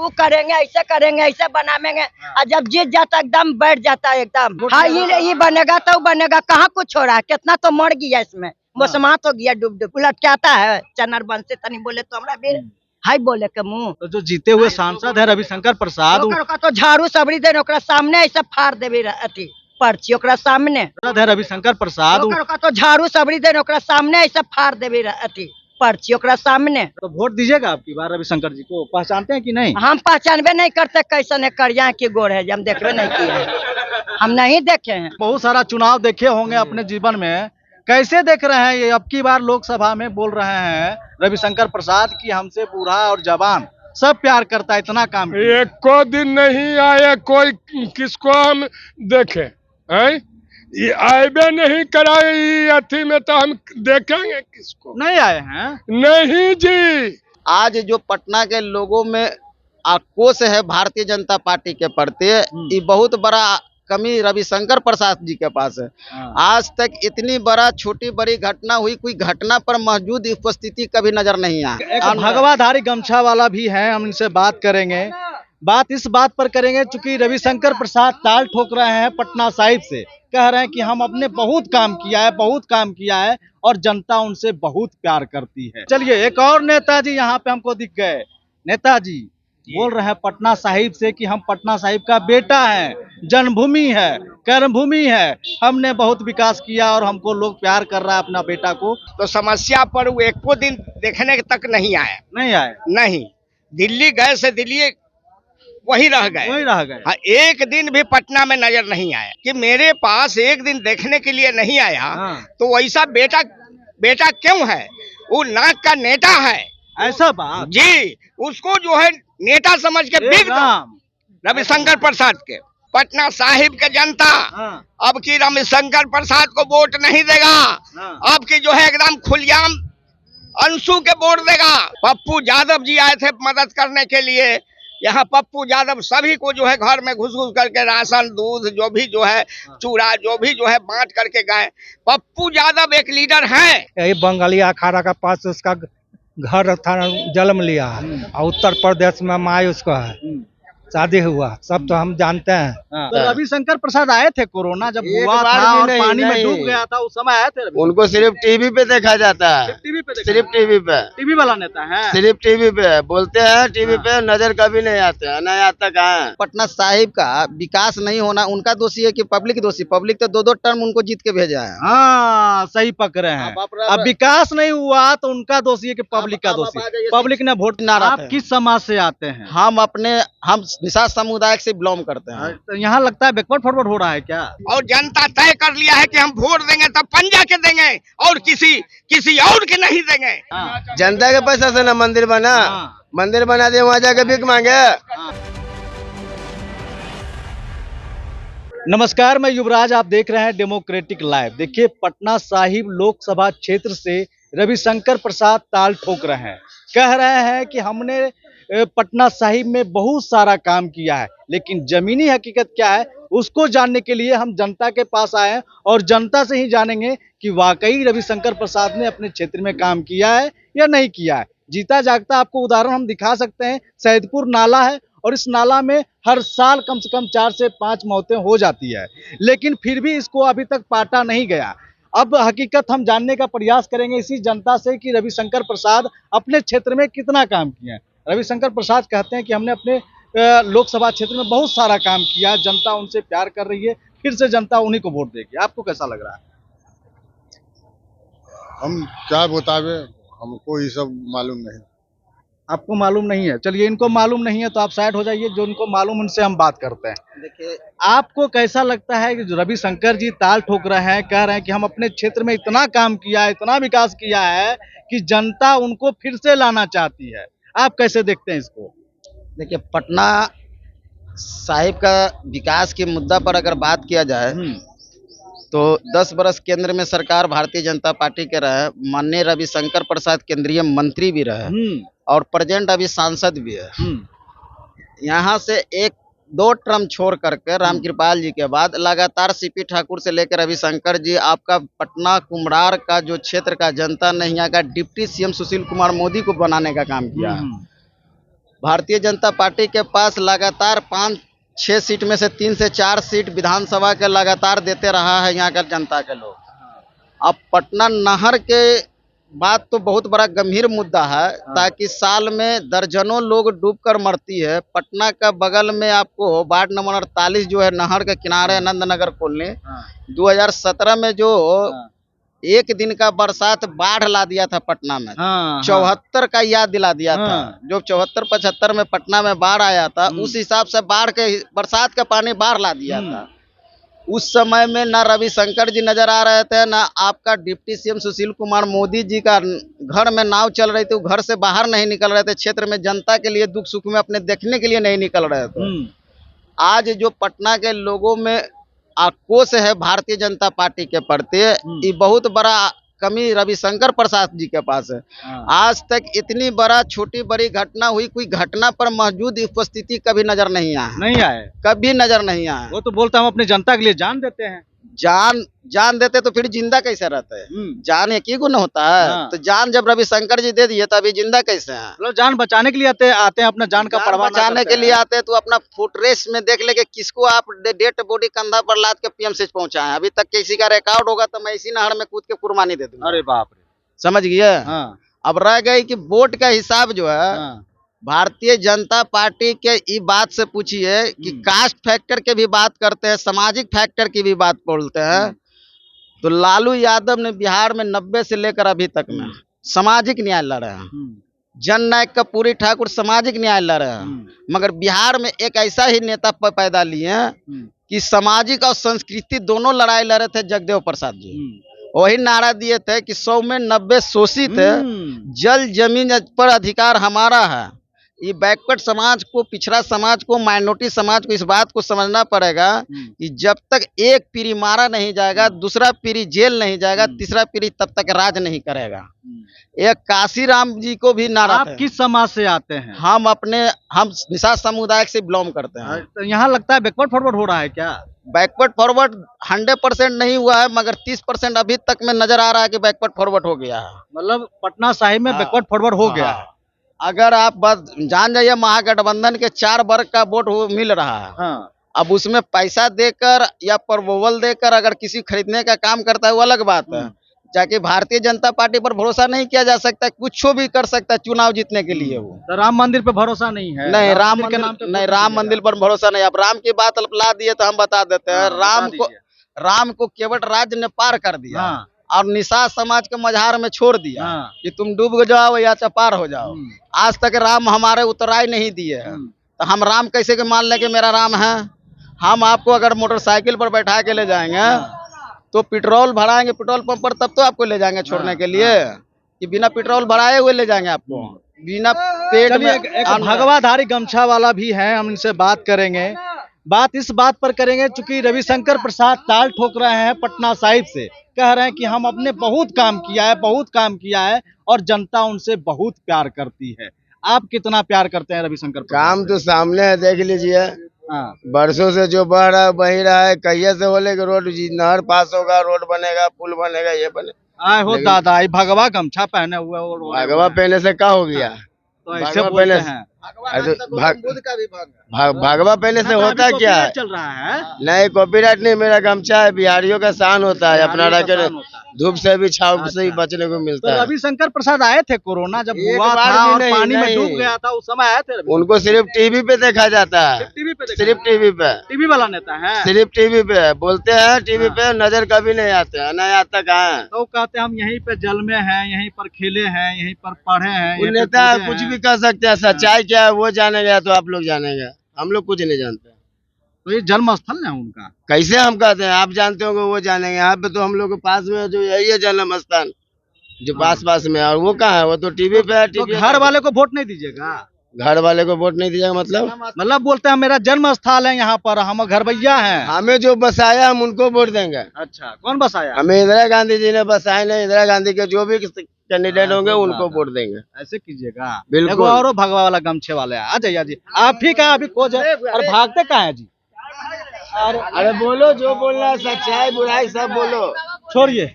वो करेंगे ऐसे बनाएंगे। और जब जीत जाता एकदम बैठ जाता है एकदम। हाँ ये बनेगा तो बनेगा, कहाँ कुछ हो रहा है, कितना तो मर गया इसमें, मौसमात हो गया, डूब डूब उलट के आता है। चनर बन से तनी बोले तो हमरा भी हाई बोले के मुँह। तो जो जीते हुए सांसद है रविशंकर प्रसाद, तो झाड़ू सबड़ी दे ओकरा सामने ऐसे फाड़ देवे अथी पर्ची ओकरा सामने है रविशंकर प्रसाद, तो झाड़ू सबड़ी दे ओकरा सामने ऐसे फाड़ देवे अथी पर्ची ओकरा सामने। तो वोट दीजिएगा आपकी बार रविशंकर जी को? पहचानते हैं कि नहीं? हम पहचानबे नहीं करते कैसन है, करिया की गोर है, हम देखबे नहीं किए हैं, हम नहीं देखे हैं। बहुत सारा चुनाव देखे होंगे अपने जीवन में, कैसे देख रहे हैं ये अब की बार लोकसभा में बोल रहे हैं रविशंकर प्रसाद की हमसे बूढ़ा और जवान सब प्यार करता है, इतना काम किया। एक को दिन नहीं आए कोई किसको हम देखे हैं, ये आएबे नहीं कराए अथी में तो हम देखेंगे किसको? नहीं आए हैं? नहीं जी। आज जो पटना के लोगों में आक्रोश है भारतीय जनता पार्टी के प्रति, ये बहुत बड़ा कमी रविशंकर प्रसाद जी के पास है। आज तक इतनी बड़ा छोटी बड़ी घटना हुई, कोई घटना पर मौजूद उपस्थिति कभी नजर नहीं आया। एक भगवाधारी गमछा वाला भी है, हम इनसे बात करेंगे। बात इस बात पर करेंगे चूंकि रविशंकर प्रसाद ताल ठोक रहे हैं पटना साहिब से, कह रहे हैं कि हम अपने बहुत काम किया है और जनता उनसे बहुत प्यार करती है। चलिए एक और नेताजी यहाँ पे हमको दिख गए। नेताजी बोल रहे हैं पटना साहिब से कि हम पटना साहिब का बेटा है, जन्मभूमि है, कर्मभूमि है, हमने बहुत विकास किया और हमको लोग प्यार कर रहा है अपना बेटा को। तो समस्या पर वो एक को दिन देखने तक नहीं आए। नहीं, दिल्ली गए से दिल्ली वही रह गए। हाँ, एक दिन भी पटना में नजर नहीं आया कि मेरे पास एक दिन देखने के लिए नहीं आया। तो वैसा बेटा क्यों है? वो नाक का नेता है। ऐसा बात जी, उसको जो है नेता समझ के बिक दो रविशंकर प्रसाद के। पटना साहिब के जनता अब की रविशंकर प्रसाद को वोट नहीं देगा। अब की जो है एकदम खुलेआम अंशु के वोट देगा। पप्पू यादव जी आए थे मदद करने के लिए। यहाँ पप्पू यादव सभी को जो है घर में घुस करके राशन दूध जो भी जो है चूड़ा जो भी जो है बांट करके गए। पप्पू यादव एक लीडर हैं। यही बंगाली अखाड़ा का पास उसका घर था, जन्म लिया है और उत्तर प्रदेश में माई उसका है, शादी हुआ, सब तो हम जानते हैं। तो रविशंकर प्रसाद आए थे कोरोना जब हुआ था और पानी में डूब गया था, उस समय आए थे? उनको सिर्फ टीवी पे देखा जाता है, सिर्फ टीवी पे। टीवी वाला नेता है, सिर्फ टीवी पे बोलते हैं, टीवी पे नजर कभी नहीं आते हैं, नहीं आता कहाँ। पटना साहिब का विकास नहीं होना उनका दोषी है कि पब्लिक दोषी? पब्लिक तो दो टर्म उनको जीत के भेजा है। हाँ सही पकड़े हैं। अब विकास नहीं हुआ तो उनका दोषी है कि पब्लिक का दोषी? पब्लिक ने वोट ना। आप किस समाज से आते हैं? हम निषाद समुदाय से बिलोंग करते हैं। तो यहाँ लगता है बैकवर्ड फॉरवर्ड हो रहा है क्या? और जनता तय कर लिया है कि हम वोट देंगे तब पंजा के देंगे और किसी और के नहीं देंगे। जनता के पैसा से ना मंदिर बना, मंदिर बना दे वहाँ जाके भीख मांगे। नमस्कार, मैं युवराज, आप देख रहे हैं डेमोक्रेटिक लाइव। देखिए पटना साहिब लोकसभा क्षेत्र से रविशंकर प्रसाद ताल ठोक रहे हैं, कह रहे हैं कि हमने पटना साहिब में बहुत सारा काम किया है, लेकिन जमीनी हकीकत क्या है उसको जानने के लिए हम जनता के पास आए हैं और जनता से ही जानेंगे कि वाकई रविशंकर प्रसाद ने अपने क्षेत्र में काम किया है या नहीं किया है। जीता जागता आपको उदाहरण हम दिखा सकते हैं। सैदपुर नाला है और इस नाला में हर साल कम से कम 4 से 5 मौतें हो जाती है, लेकिन फिर भी इसको अभी तक पाटा नहीं गया। अब हकीकत हम जानने का प्रयास करेंगे इसी जनता से कि रविशंकर प्रसाद अपने क्षेत्र में कितना काम किया है। रविशंकर प्रसाद कहते हैं कि हमने अपने लोकसभा क्षेत्र में बहुत सारा काम किया, जनता उनसे प्यार कर रही है, फिर से जनता उन्हीं को वोट देगी। आपको कैसा लग रहा है? हम क्या बतावे, हमको ये सब मालूम नहीं। आपको मालूम नहीं है? चलिए, इनको मालूम नहीं है तो आप साइड हो जाइए, जो उनको मालूम उनसे हम बात करते हैं। देखिए, आपको कैसा लगता है कि जो रविशंकर जी ताल ठोक रहे हैं, कह रहे हैं कि हम अपने क्षेत्र में इतना काम किया है, इतना विकास किया है कि जनता उनको फिर से लाना चाहती है, आप कैसे देखते हैं इसको? देखिए पटना साहिब का विकास के मुद्दा पर अगर बात किया जाए तो 10 बरस केंद्र में सरकार भारतीय जनता पार्टी के रहे, माननीय रविशंकर प्रसाद केंद्रीय मंत्री भी रहे और प्रेजेंट अभी सांसद भी है। यहाँ से 1-2 टर्म छोड़ करके रामकृपाल जी के बाद लगातार सीपी ठाकुर से लेकर रविशंकर जी, आपका पटना कुम्हरार का जो क्षेत्र का जनता ने यहाँ का डिप्टी सीएम सुशील कुमार मोदी को बनाने का काम किया है। भारतीय जनता पार्टी के पास लगातार 5-6 सीट में से 3 से 4 सीट विधानसभा के लगातार देते रहा है यहाँ का जनता के लोग। अब पटना नहर के बात तो बहुत बड़ा गंभीर मुद्दा है, ताकि साल में दर्जनों लोग डूबकर मरती है। पटना का बगल में आपको वार्ड नंबर 48 जो है नहर के किनारे आनंद नगर कॉलोनी, 2017 में जो एक दिन का बरसात बाढ़ ला दिया था पटना में, 74 का याद दिला दिया था। जो 74-75 में पटना में बाढ़ आया था, उस हिसाब से बरसात का पानी बाढ़ ला दिया था। उस समय में ना रविशंकर जी नजर आ रहे थे, ना आपका डिप्टी सीएम सुशील कुमार मोदी जी का घर में नाव चल रही थी, वो घर से बाहर नहीं निकल रहे थे, क्षेत्र में जनता के लिए दुख सुख में अपने देखने के लिए नहीं निकल रहे थे। आज जो पटना के लोगों में आक्रोश है भारतीय जनता पार्टी के प्रति, ये बहुत बड़ा कमी रविशंकर प्रसाद जी के पास है। आज तक इतनी बड़ा छोटी बड़ी घटना हुई, कोई घटना पर मौजूद उपस्थिति कभी नजर नहीं आए, कभी नजर नहीं आए। वो तो बोलता हम अपनी जनता के लिए जान देते हैं। जान देते तो फिर जिंदा कैसे रहते हैं? जान एक ही गुण होता है, तो जान जब रविशंकर जी दे दिए तो अभी जिंदा कैसे हैं? मतलब जान बचाने के लिए आते हैं, अपना जान का परवाह बचाने के लिए आते हैं। तो अपना फुट रेस में देख ले कि किसको आप डेड बॉडी कंधा पर लाद के पीएमसीएच पहुंचाए। अभी तक किसी का रिकॉर्ड होगा तो मैं इसी नहर में कूद के कुर्बानी दे दूंगा। अरे बाप रे, समझ गए? अब रह गई कि वोट का हिसाब जो है, भारतीय जनता पार्टी के ये बात से पूछिए कि कास्ट फैक्टर के भी बात करते हैं, सामाजिक फैक्टर की भी बात बोलते हैं। तो लालू यादव ने बिहार में 90 से लेकर अभी तक में सामाजिक न्याय लड़े हैं। जननायक कपूरी ठाकुर सामाजिक न्याय लड़े हैं, मगर बिहार में एक ऐसा ही नेता पैदा लिए हैं कि सामाजिक और संस्कृति दोनों लड़ाई लड़े थे, जगदेव प्रसाद जी। वही नारा दिए थे कि 100 में 90 शोषित है, जल जमीन पर अधिकार हमारा है। ये बैकवर्ड समाज को, पिछड़ा समाज को, माइनॉरिटी समाज को इस बात को समझना पड़ेगा कि जब तक एक पीढ़ी मारा नहीं जाएगा, दूसरा पीढ़ी जेल नहीं जाएगा, तीसरा पीढ़ी तब तक राज नहीं करेगा। एक काशीराम जी को भी नारा। आप किस समाज से आते हैं? हम निषाद समुदाय से बिलोंग करते हैं। तो यहाँ लगता है बैकवर्ड फॉरवर्ड हो रहा है क्या? बैकवर्ड फॉरवर्ड 100% नहीं हुआ है, मगर 30% अभी तक में नजर आ रहा है कि बैकवर्ड फॉरवर्ड हो गया है। मतलब पटना साहिब में बैकवर्ड फॉरवर्ड हो गया है। अगर आप बस जान जाइए, महागठबंधन के 4 वर्ग का वोट मिल रहा है। अब उसमें पैसा देकर या प्रपोजल देकर अगर किसी खरीदने का काम करता है वो अलग बात है। जाके भारतीय जनता पार्टी पर भरोसा नहीं किया जा सकता, कुछ भी कर सकता है चुनाव जीतने के लिए। वो तो राम मंदिर पे भरोसा नहीं है? नहीं, राम मंदिर पर भरोसा नहीं। अब राम की बात ला दिए तो हम बता देते हैं, राम को केवट राज्य ने पार कर दिया और निषाद समाज के मझार में छोड़ दिया कि तुम डूब जाओ या चपार हो जाओ। आज तक राम हमारे उतराई नहीं दिए हैं, तो हम राम कैसे के मान लें कि मेरा राम है? हम आपको अगर मोटरसाइकिल पर बैठा के ले जाएंगे तो पेट्रोल भराएंगे पेट्रोल पंप पर, तब तो आपको ले जाएंगे छोड़ने के लिए, कि बिना पेट्रोल भराए हुए ले जाएंगे आपको बिना पेट में। एक भगवाधारी गमछा वाला भी है, हम इनसे बात करेंगे। बात इस बात पर करेंगे चूंकि रविशंकर प्रसाद ताल ठोक रहे हैं पटना साहिब से, कह रहे हैं कि हम अपने बहुत काम किया है और जनता उनसे बहुत प्यार करती है। आप कितना प्यार करते हैं रविशंकर प्रसाद? काम तो सामने है, देख लीजिए। बरसों से जो बह रहा है बही रहा है। कहिए से बोले कि रोड नहर पास होगा, रोड बनेगा, पुल बनेगा, ये बने। आए हो दादा, भगवा गमछा पहने हुए भगवा पहने से क्या हो गया? तो ऐसे बोलते हैं। भगवा पहले से होता क्या है? चल रहा है नहीं, कॉपीराइट नहीं, मेरा गमछा है, बिहारियों का शान होता है। अपना रखे धूप से भी छाव से ही बचने को मिलता है। रविशंकर प्रसाद आए थे कोरोना जब हुआ था और पानी में डूब गया था, उस समय आए थे? उनको सिर्फ टीवी पे देखा जाता है, सिर्फ टीवी पे। टीवी वाला नेता है, सिर्फ टीवी पे बोलते हैं, टीवी पे नजर कभी नहीं आते हैं, नहीं आता कहाँ है। तो कहते हैं हम यहीं पे जल में हैं, यहीं पर खेले हैं, यहीं पर पढ़े हैं। नेता कुछ भी कर सकते हैं, सच्चाई क्या है वो जानेगा तो आप लोग जानेंगे, हम लोग कुछ नहीं जानते। तो ये जन्म स्थल है उनका, कैसे हम कहते हैं? आप जानते होंगे, वो जानेंगे। यहाँ पे तो हम लोग के पास में जो यही है जन्म स्थान, जो पास में, और वो कहाँ है? वो तो टीवी पे है। तो घर वाले को वोट नहीं दीजिएगा? घर वाले को वोट नहीं दीजिएगा मतलब बोलते हैं मेरा जन्म स्थल है यहाँ पर, हम घर भैया हैं, हमें जो बसाया हम उनको वोट देंगे। अच्छा, कौन बसाया? हमें इंदिरा गांधी जी ने बसाए नहीं, इंदिरा गांधी के जो भी कैंडिडेट होंगे उनको वोट देंगे। ऐसे कीजिएगा बिल्कुल। और भगवा वाला गमछे वाले आ जाइए जी, आप ही का अभी खोज है और भागते कहाँ है जी? अरे बोलो, जो बोलना है, सच्चाई बुराई सब बोलो। छोड़िए,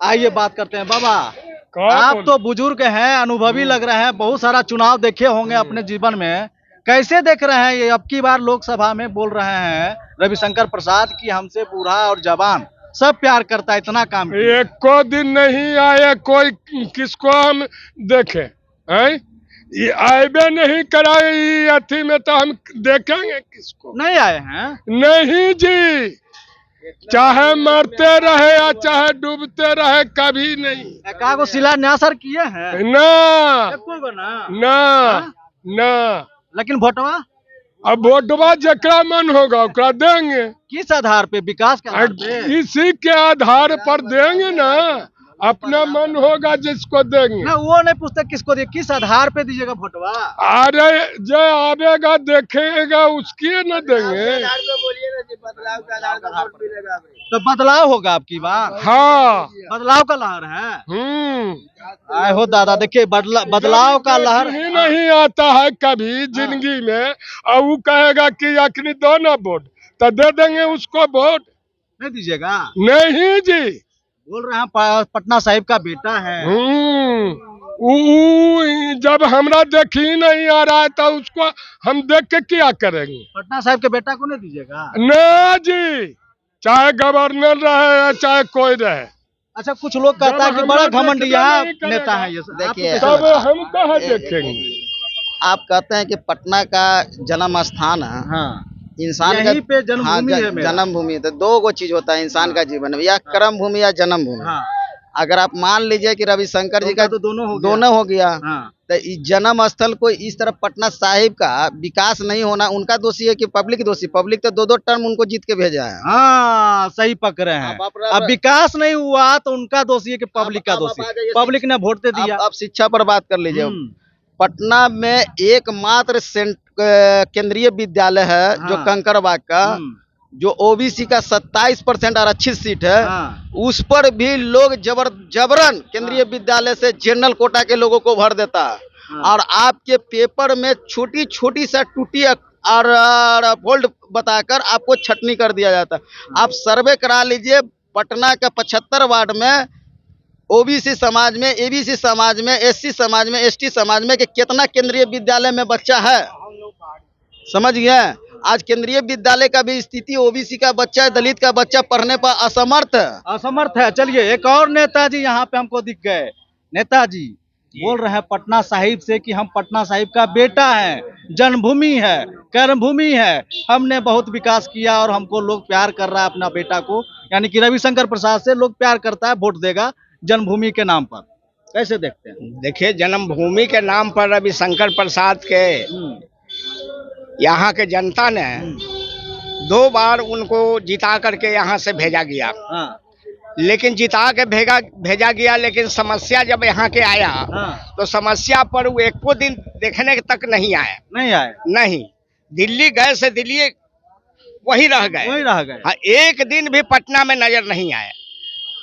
आइए बात करते हैं। बाबा आप तो बुजुर्ग हैं, अनुभवी लग रहे हैं, बहुत सारा चुनाव देखे होंगे अपने जीवन में। कैसे देख रहे हैं ये अब की बार लोकसभा में बोल रहे हैं रविशंकर प्रसाद की हमसे बूढ़ा और जवान सब प्यार करता है, इतना काम किया। एक को दिन नहीं आए कोई किसको हम देखे हैं? ये आएबे नहीं कराए ये अथी में तो हम देखेंगे किसको? नहीं आए हैं। नहीं जी, चाहे मरते रहे या चाहे डूबते रहे कभी नहीं। एकागो शिलान्यास सर किए हैं ना एको गो ना। ना ना। लेकिन वोटवा अब वोटवा जकरा मन होगा ओकरा देंगे। किस आधार पे? विकास के आधार पे? इसी के आधार पर देंगे ना, अपना मन होगा जिसको देंगे। ना वो नहीं पूछते किसको दिए, किस आधार पे दीजिएगा वोटवा? अरे जो आवेगा देखेगा उसकी न देंगे। तो बदलाव होगा आपकी बार। हाँ बदलाव का लहर है। आए हो दादा, देखिए बदलाव का लहर ही नहीं आता है कभी जिंदगी में। और वो कहेगा कि अखनी दो ना वोट तो दे देंगे उसको वोट। नहीं दीजिएगा? नहीं जी, बोल रहे हैं पटना साहिब का बेटा है। जब हमरा देख ही नहीं आ रहा है तो उसको हम देख के क्या करेंगे? पटना साहिब के बेटा को नहीं दीजिएगा? ना जी, चाहे गवर्नर रहे या चाहे कोई रहे। अच्छा, कुछ लोग कहता है कि बड़ा घमंडिया नेता है ये। देखिए, तब हम कहाँ देखेंगे? आप कहते हैं कि पटना का जन्म स्थान है। हाँ, इंसान यहीं पे का जन्मभूमि है मेरा। जन्मभूमि। तो दो गो चीज होता है इंसान का जीवन में, या कर्म भूमि या जन्मभूमि। हाँ। अगर आप मान लीजिए कि रविशंकर जी का तो दोनों हो गया, हाँ। तो इस जन्म स्थल को इस तरह पटना साहिब का विकास नहीं होना उनका दोषी है कि पब्लिक दोषी? पब्लिक तो दो टर्म उनको जीत के भेजा है। हाँ, सही पकड़े हैं। अब विकास नहीं हुआ तो उनका दोषी है कि पब्लिक का दोषी? पब्लिक ने वोट दे दिया। अब शिक्षा पर बात कर लीजिए। पटना में एकमात्र केंद्रीय विद्यालय है जो कंकड़बाग का, जो ओबीसी का 27% आरक्षित सीट है। उस पर भी लोग जबरन केंद्रीय विद्यालय से जनरल कोटा के लोगों को भर देता है। और आपके पेपर में छोटी छोटी सा टूटी और फोल्ड बताकर आपको छटनी कर दिया जाता है। आप सर्वे करा लीजिए, पटना का 75 वार्ड में ओबीसी समाज में, एबीसी समाज में, एससी समाज में, एसटी समाज में कि कितना केंद्रीय विद्यालय में बच्चा है, समझ गए? आज केंद्रीय विद्यालय का भी स्थिति, ओबीसी का बच्चा, दलित का बच्चा पढ़ने पर असमर्थ है। चलिए, एक और नेताजी यहाँ पे हमको दिख गए। नेताजी बोल रहे हैं पटना साहिब से कि हम पटना साहिब का बेटा है, जन्मभूमि है, कर्मभूमि है, हमने बहुत विकास किया और हमको लोग प्यार कर रहा है अपना बेटा को। यानी कि रविशंकर प्रसाद से लोग प्यार करता है, वोट देगा जन्मभूमि के नाम पर। कैसे देखते हैं? देखिए, जन्मभूमि के नाम पर रविशंकर प्रसाद के यहाँ के जनता ने 2 बार उनको जिता करके यहाँ से भेजा गया। लेकिन जिता के भेजा गया, लेकिन समस्या जब यहाँ के आया तो समस्या पर वो एको दिन देखने तक नहीं आए। नहीं, दिल्ली गए से दिल्ली वही रह गए। हाँ, एक दिन भी पटना में नजर नहीं आए।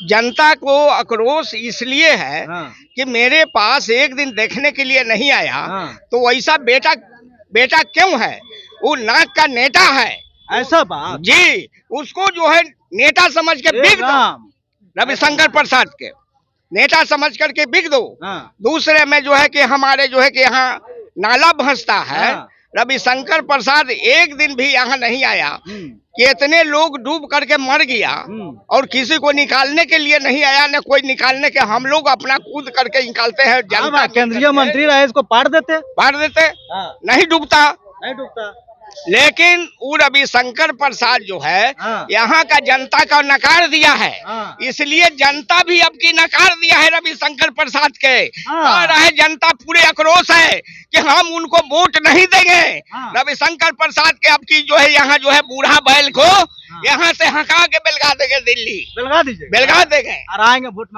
जनता को आक्रोश इसलिए है कि मेरे पास एक दिन देखने के लिए नहीं आया, तो वैसा बेटा क्यों है? वो नाक का नेता है। ऐसा बात जी, उसको जो है नेता समझ के बिक दो। रविशंकर प्रसाद के नेता समझ करके बिक दो। दूसरे में जो है कि हमारे जो है कि यहाँ नाला भंसता है। रविशंकर प्रसाद एक दिन भी यहाँ नहीं आया कि इतने लोग डूब करके मर गया और किसी को निकालने के लिए नहीं आया। न कोई निकालने के, हम लोग अपना कूद करके निकालते हैं। जनता केंद्रीय मंत्री रहे, इसको पार देते नहीं डूबता। लेकिन वो रविशंकर प्रसाद जो है यहाँ का जनता का नकार दिया है। इसलिए जनता भी अब की नकार दिया है रविशंकर प्रसाद के। आ रहा है जनता पूरे आक्रोश है कि हम उनको वोट नहीं देंगे। रविशंकर प्रसाद के अब की जो है यहाँ जो है बूढ़ा बैल को यहाँ से हका के बेलगा देंगे, दिल्ली बेलगा देंगे। और आएंगे वोट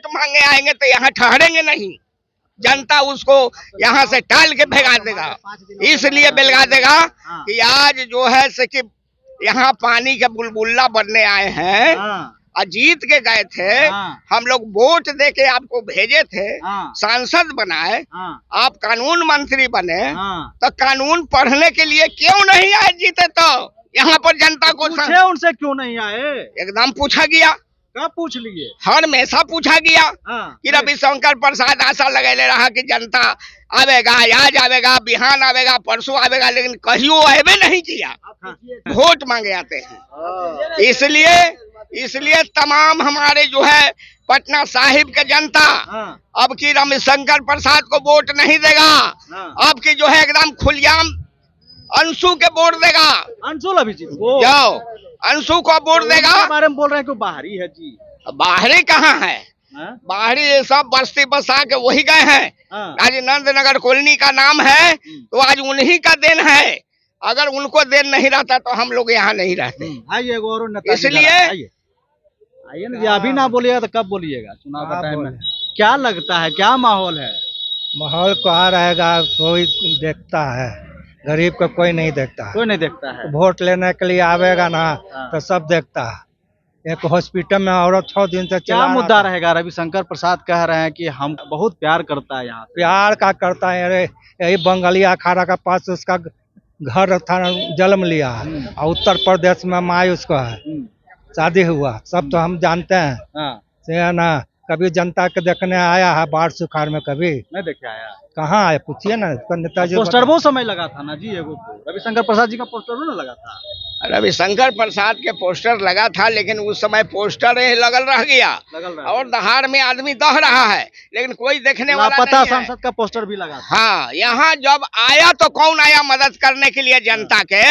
मांगे आएंगे तो यहाँ ठहरेंगे नहीं। जनता उसको यहाँ से टाल के भगा देगा। इसलिए बेलगा देगा कि आज जो है से कि यहाँ पानी के बुलबुल्ला बनने आए हैं और जीत के गए थे। हम लोग वोट दे के आपको भेजे थे, सांसद बनाए, आप कानून मंत्री बने, तो कानून पढ़ने के लिए क्यों नहीं आए? जीते तो यहाँ पर जनता को उनसे क्यों नहीं आए? एकदम पूछा गया। कब पूछ लिए? हर हमेशा पूछा गया हाँ, कि रविशंकर प्रसाद आशा लगेले रहा कि जनता आवेगा, आज आवेगा, बिहान आवेगा, परसों आवेगा, लेकिन कहियो आवे नहीं किया। वोट मांगे आते हैं। इसलिए तमाम हमारे जो है पटना साहिब के जनता अब की रविशंकर प्रसाद को वोट नहीं देगा। अब की जो है एकदम खुलेआम अंशु के वोट देगा। अंशुल अभिजीत को जाओ अंशु को वोट देगा। उनके बारे में बोल रहे हैं कि बाहरी है जी। बाहरी कहाँ है? हाँ? बाहरी ये सब बस्ती बसा के वही गए हैं। हाँ। आज नंद नगर कॉलोनी का नाम है तो आज उन्हीं का देन है। अगर उनको देन नहीं रहता तो हम लोग यहाँ नहीं रहते। आइए और नेता इसलिए आइए ना जी, अभी ना बोलिएगा तो कब बोलिएगा? चुनाव का टाइम में क्या लगता है, क्या माहौल है? माहौल कहाँ रहेगा, कोई देखता है, गरीब को कोई नहीं देखता है। कोई नहीं देखता है। वोट लेने के लिए आवेगा ना तो सब देखता है। एक हॉस्पिटल में औरत 6 दिन से क्या मुद्दा रहेगा? रविशंकर प्रसाद कह रहे हैं कि हम बहुत प्यार करता है यहाँ। प्यार का करता है। अरे यही बंगाली अखाड़ा का पास उसका घर था, जन्म लिया है। और उत्तर प्रदेश में माई उसको है, शादी हुआ, सब तो हम जानते हैं। हाँ। से है ना, कभी जनता के देखने आया है बाढ़ सुखाड़ में? कभी नहीं देखे आया। कहाँ आए, पूछिए ना नेताजी। पोस्टर वो समय लगा था ना जी, एगो रविशंकर प्रसाद जी का पोस्टर वो ना लगा था। रविशंकर प्रसाद के पोस्टर लगा था, लेकिन उस समय पोस्टर लगल रह गया और दहाड़ में आदमी दह रहा है, लेकिन कोई देखने वाला लापता नहीं है। सांसद का पोस्टर भी लगा था। हाँ, यहाँ जब आया तो कौन आया मदद करने के लिए जनता के?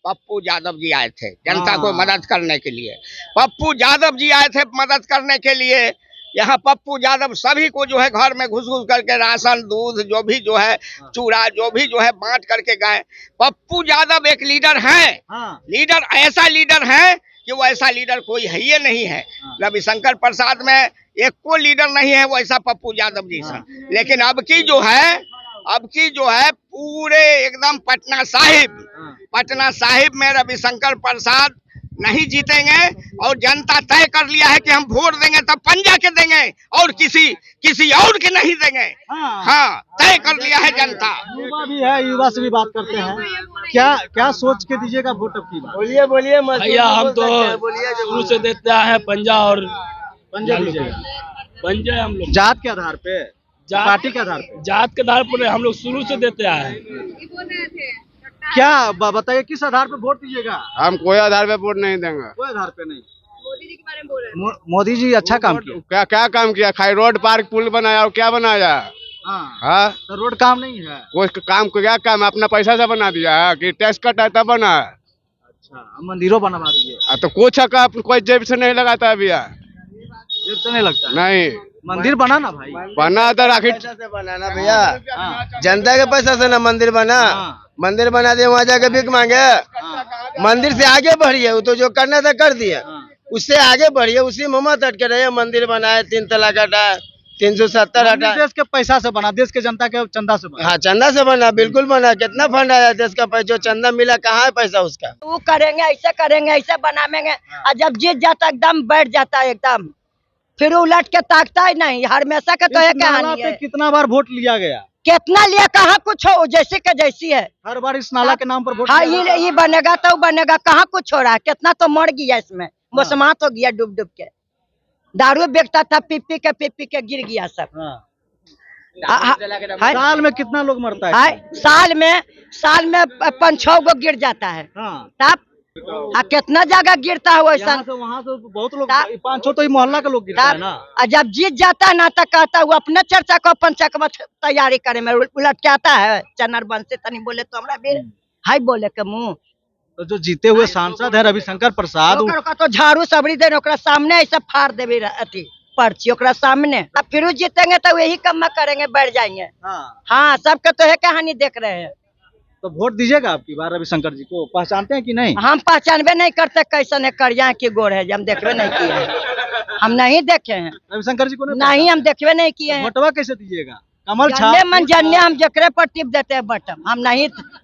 पप्पू यादव जी आए थे जनता को मदद करने के लिए। पप्पू यादव जी आए थे मदद करने के लिए। यहाँ पप्पू यादव सभी को जो है घर में घुस घुस करके राशन, दूध, जो भी जो है चूड़ा, जो भी जो है बांट करके गए। पप्पू यादव एक लीडर है। लीडर ऐसा लीडर है कि वो ऐसा लीडर कोई है ही नहीं है। रविशंकर प्रसाद में एक को लीडर नहीं है वैसा पप्पू यादव जी सा। लेकिन अब की जो है पूरे एकदम पटना साहिब में रविशंकर प्रसाद नहीं जीतेंगे और जनता तय कर लिया है कि हम वोट देंगे तब पंजा के देंगे और किसी और के नहीं देंगे। हाँ, तय कर लिया है जनता। युवा भी है, युवा से भी बात करते हैं। क्या सोच के दीजिएगा वोट अब की बार? बोलिए भैया, हम तो शुरू से देते हैं पंजा और पंजा दीजिएगा। पंजा हम लोग जात के आधार पे, पार्टी के आधार पे? जात के आधार पर हम लोग शुरू से देते हैं। क्या बताइए, किस आधार पे वोट दीजिएगा? हम कोई आधार पे वोट नहीं देंगे। कोई आधार पे नहीं। मोदी जी के बारे में बोल रहे हैं। मोदी जी अच्छा काम किया। क्या काम किया? खाली रोड, पार्क, पुल बनाया और क्या बनाया? हाँ, तो रोड काम नहीं है। कोई काम को क्या काम अपना पैसा से बना दिया है कि टैक्स कटा तब बना? अच्छा, मंदिरों बनवा दिए। तो कुछ कोई जेब से नहीं लगाता है भैया। जेब से नहीं लगता? नहीं, मंदिर बना ना भाई। बना तो राखी से बनाना भैया, जनता के पैसा से ना मंदिर बना। मंदिर बना दिए, वहाँ जाके भीख मांगे। मंदिर से आगे बढ़िए, वो तो जो करना था कर दिया, उससे आगे बढ़िए। उसी में मत अटके रहिए। मंदिर बनाए, 3 तलाक हटा, 370 हटा। देश के पैसा से बना, देश के जनता के चंदा से बना। हाँ, चंदा से बना, बिल्कुल बना। कितना फंड आया देश का? जो चंदा मिला कहाँ है पैसा उसका? वो करेंगे, ऐसे बनाएंगे और जब जीत जाता एकदम बैठ जाता है एकदम, फिर उलट के ताकता ही नहीं। हमेशा का तो है कहानी है। कितना बार वोट लिया गया? कितना लिया, कहाँ कुछ हो, जैसे का जैसी है। हर बार इस नाला के नाम पर वोट। हाँ, ये बनेगा तो बनेगा, कहाँ कुछ हो रहा है। कितना तो मर गया इसमें, मौसमात हो गया डूब के। दारू बेचता था, पी के गिर गया सब। साल में कितना लोग मरता है? साल में 5-6 गो गिर जाता है। तब कितना जगह गिरता है वैसा। वहाँ से बहुत लोग, 5-6 तो मोहल्ला के लोग गिरता है ना। जब जीत जाता है ना तो कहता है वो अपने चर्चा को अपन चकमा तैयारी करे में उलट के आता है। चनर बन से तनी बोले तो हमरा भी हाई बोले के मुँह। तो जो जीते हुए सांसद है रविशंकर प्रसाद, तो झाड़ू सबरी दे ओकरा सामने ऐसा फाड़ देवी अथी पर्ची ओकरा सामने। अब फिर जीतेंगे तो वही कम करेंगे, बढ़ जाएंगे। हाँ, सबके तो है कहानी देख रहे हैं। तो वोट दीजिएगा आपकी बार रविशंकर जी को? पहचानते हैं कि नहीं? हम पहचानबे नहीं करते कैसन है, करिया की गोर है, हम देखबे नहीं किए हैं। हम नहीं देखे हैं रविशंकर जी को। नहीं, हम देखबे नहीं किए हैं। वोटवा कैसे दीजिएगा? कमल छाप मन जन्ने हम जकरे पर टिप देते हैं बटन।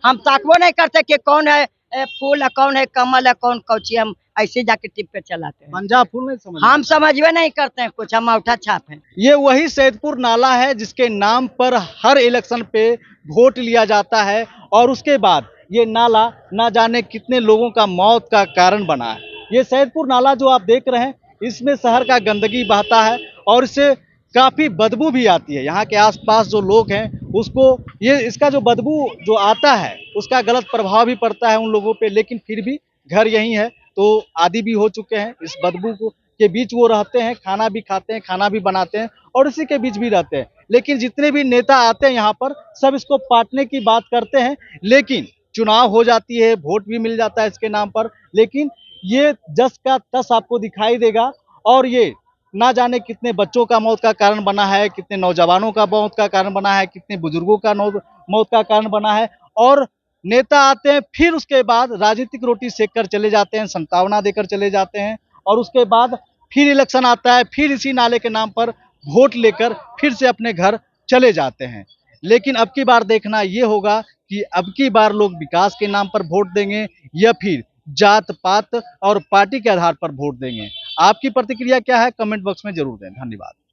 हम ताकबो नहीं करते कि कौन है फूल है, कौन है कमल है, कौन कौची। हम ऐसे जाके टिप के चलाते हैं। पंजाब फूल नहीं समझ, हम समझबे नहीं करते हैं कुछ, हम औठा छाप है। ये वही सैदपुर नाला है जिसके नाम पर हर इलेक्शन पे वोट लिया जाता है और उसके बाद ये नाला ना जाने कितने लोगों का मौत का कारण बना है। ये सैदपुर नाला जो आप देख रहे हैं, इसमें शहर का गंदगी बहता है और इससे काफी बदबू भी आती है। यहाँ के आसपास जो लोग हैं उसको ये इसका जो बदबू जो आता है उसका गलत प्रभाव भी पड़ता है उन लोगों पे, लेकिन फिर भी घर यही है तो आदी भी हो चुके हैं इस बदबू को के बीच वो रहते हैं, खाना भी खाते हैं, खाना भी बनाते हैं और इसी के बीच भी रहते हैं। लेकिन जितने भी नेता आते हैं यहाँ पर सब इसको पाटने की बात करते हैं, लेकिन चुनाव हो जाती है, वोट भी मिल जाता है इसके नाम पर, लेकिन ये जस का तस आपको दिखाई देगा और ये ना जाने कितने बच्चों का मौत का कारण बना है, कितने नौजवानों का मौत का कारण बना है, कितने बुजुर्गों का मौत का कारण बना है। और नेता आते हैं फिर उसके बाद राजनीतिक रोटी सेक कर चले जाते हैं, संतावना देकर चले जाते हैं और उसके बाद फिर इलेक्शन आता है, फिर इसी नाले के नाम पर वोट लेकर फिर से अपने घर चले जाते हैं। लेकिन अब की बार देखना ये होगा कि अब की बार लोग विकास के नाम पर वोट देंगे या फिर जात पात और पार्टी के आधार पर वोट देंगे। आपकी प्रतिक्रिया क्या है कमेंट बॉक्स में जरूर दें। धन्यवाद।